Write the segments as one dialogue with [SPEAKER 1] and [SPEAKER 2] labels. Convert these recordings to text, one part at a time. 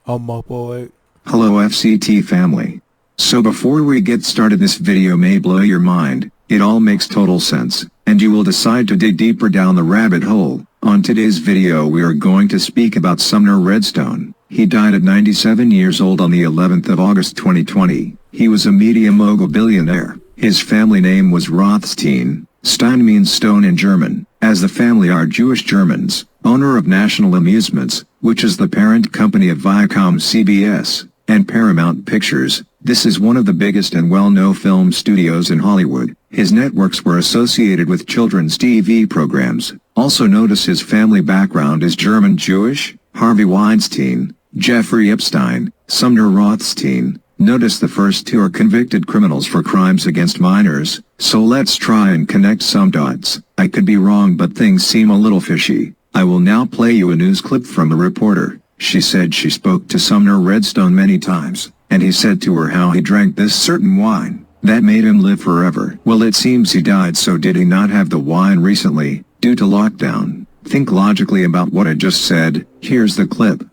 [SPEAKER 1] on my boy.
[SPEAKER 2] Hello FCT family. So before we get started, this video may blow your mind. It all makes total sense, and you will decide to dig deeper down the rabbit hole. On today's video we are going to speak about Sumner Redstone. He died at 97 years old on the 11th of August 2020. He was a media mogul billionaire. His family name was Rothstein. Stein means stone in German, as the family are Jewish Germans. Owner of National Amusements, which is the parent company of Viacom CBS, and Paramount Pictures. This is one of the biggest and well-known film studios in Hollywood. His networks were associated with children's TV programs. Also notice his family background is German Jewish. Harvey Weinstein, Jeffrey Epstein, Sumner Rothstein. Notice the first two are convicted criminals for crimes against minors. So let's try and connect some dots. I could be wrong, but things seem a little fishy. I will now play you a news clip from a reporter. She said she spoke to Sumner Redstone many times, and he said to her how he drank this certain wine that made him live forever. Well, it seems he died, so did he not have the wine recently, due to lockdown? Think logically about what I just said. Here's the clip.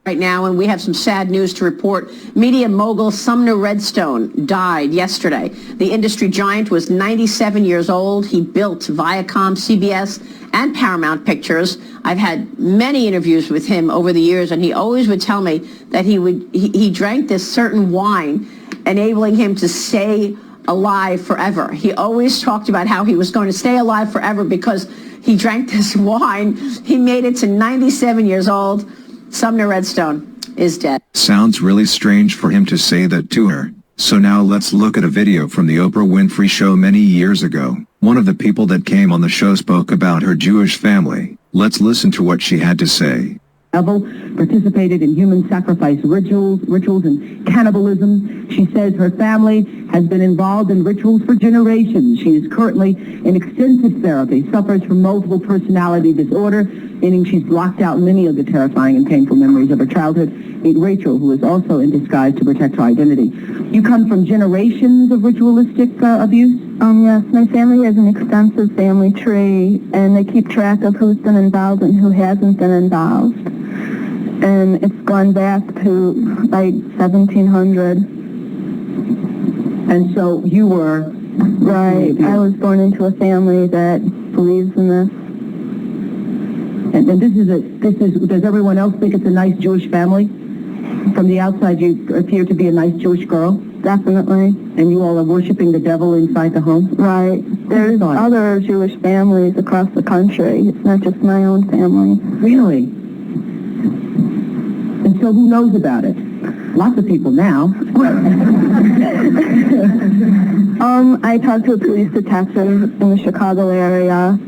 [SPEAKER 3] Right now, and we have some sad news to report. Media mogul Sumner Redstone died yesterday. The industry giant was 97 years old. He built Viacom, CBS, and Paramount Pictures. I've had many interviews with him over the years, and he always would tell me that he drank this certain wine, enabling him to stay alive forever. He always talked about how he was going to stay alive forever because he drank this wine. He made it to 97 years old. Sumner Redstone is dead.
[SPEAKER 2] Sounds really strange for him to say that to her. So now let's look at a video from the Oprah Winfrey Show many years ago. One of the people that came on the show spoke about her Jewish family. Let's listen to what she had to say.
[SPEAKER 4] Participated in human sacrifice rituals and cannibalism. She says her family has been involved in rituals for generations. She is currently in extensive therapy, suffers from multiple personality disorder, meaning she's blocked out many of the terrifying and painful memories of her childhood. Meet Rachel, who is also in disguise to protect her identity. You come from generations of ritualistic abuse?
[SPEAKER 5] Yes, my family has an extensive family tree, and they keep track of who's been involved and who hasn't been involved. And it's gone back to like 1700.
[SPEAKER 4] And so you were...
[SPEAKER 5] Right. I was born into a family that believes in this.
[SPEAKER 4] And does everyone else think it's a nice Jewish family? From the outside, you appear to be a nice Jewish girl.
[SPEAKER 5] Definitely.
[SPEAKER 4] And you all are worshiping the devil inside the home?
[SPEAKER 5] Right. There's other Jewish families across the country. It's not just my own family.
[SPEAKER 4] Really? And so who knows about it? Lots of people now.
[SPEAKER 5] I talked to a police detective in the Chicago area,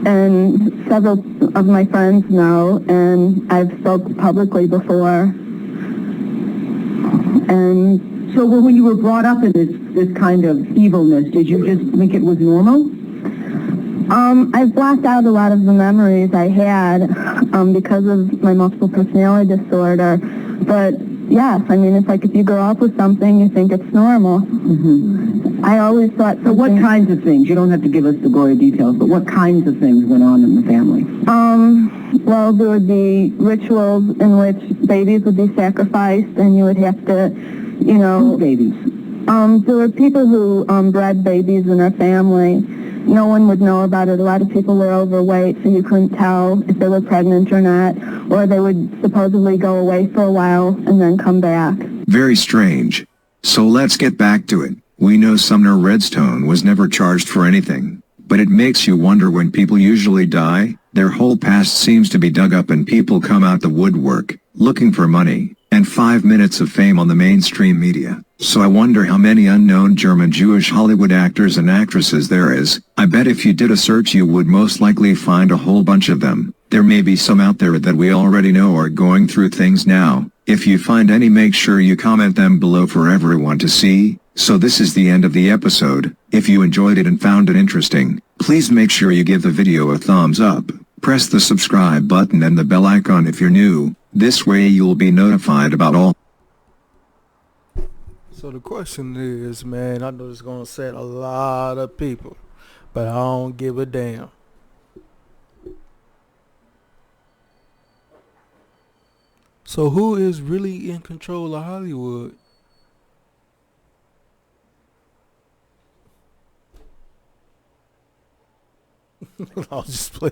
[SPEAKER 5] and several of my friends know, and I've spoke publicly before.
[SPEAKER 4] And so when you were brought up in this kind of evilness, did you just think it was normal?
[SPEAKER 5] I've blocked out a lot of the memories I had because of my multiple personality disorder. But yes, I mean, it's like if you grow up with something, you think it's normal.
[SPEAKER 4] Mm-hmm.
[SPEAKER 5] I always thought...
[SPEAKER 4] So what kinds of things? You don't have to give us the gory details, but what kinds of things went on in the family?
[SPEAKER 5] Well, there would be rituals in which babies would be sacrificed, and you would have to, you know...
[SPEAKER 4] Who babies?
[SPEAKER 5] There were people who bred babies in their family. No one would know about it. A lot of people were overweight, so you couldn't tell if they were pregnant or not, or they would supposedly go away for a while and then come back.
[SPEAKER 2] Very strange. So let's get back to it. We know Sumner Redstone was never charged for anything, but it makes you wonder when people usually die, their whole past seems to be dug up and people come out the woodwork, looking for money, and 5 minutes of fame on the mainstream media. So I wonder how many unknown German Jewish Hollywood actors and actresses there is. I bet if you did a search you would most likely find a whole bunch of them. There may be some out there that we already know are going through things now. If you find any, make sure you comment them below for everyone to see. So this is the end of the episode. If you enjoyed it and found it interesting, please make sure you give the video a thumbs up. Press the subscribe button and the bell icon if you're new. This way you'll be notified about all.
[SPEAKER 1] So the question is, man, I know it's gonna upset a lot of people, but I don't give a damn. So who is really in control of Hollywood? I'll just play.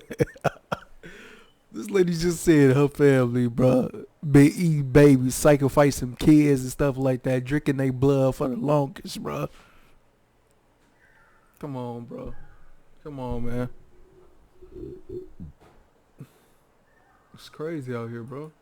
[SPEAKER 1] This lady just said her family, bro, been eating babies, sacrificing kids and stuff like that, drinking their blood for the longest, bro. Come on, bro. Come on, man. It's crazy out here, bro.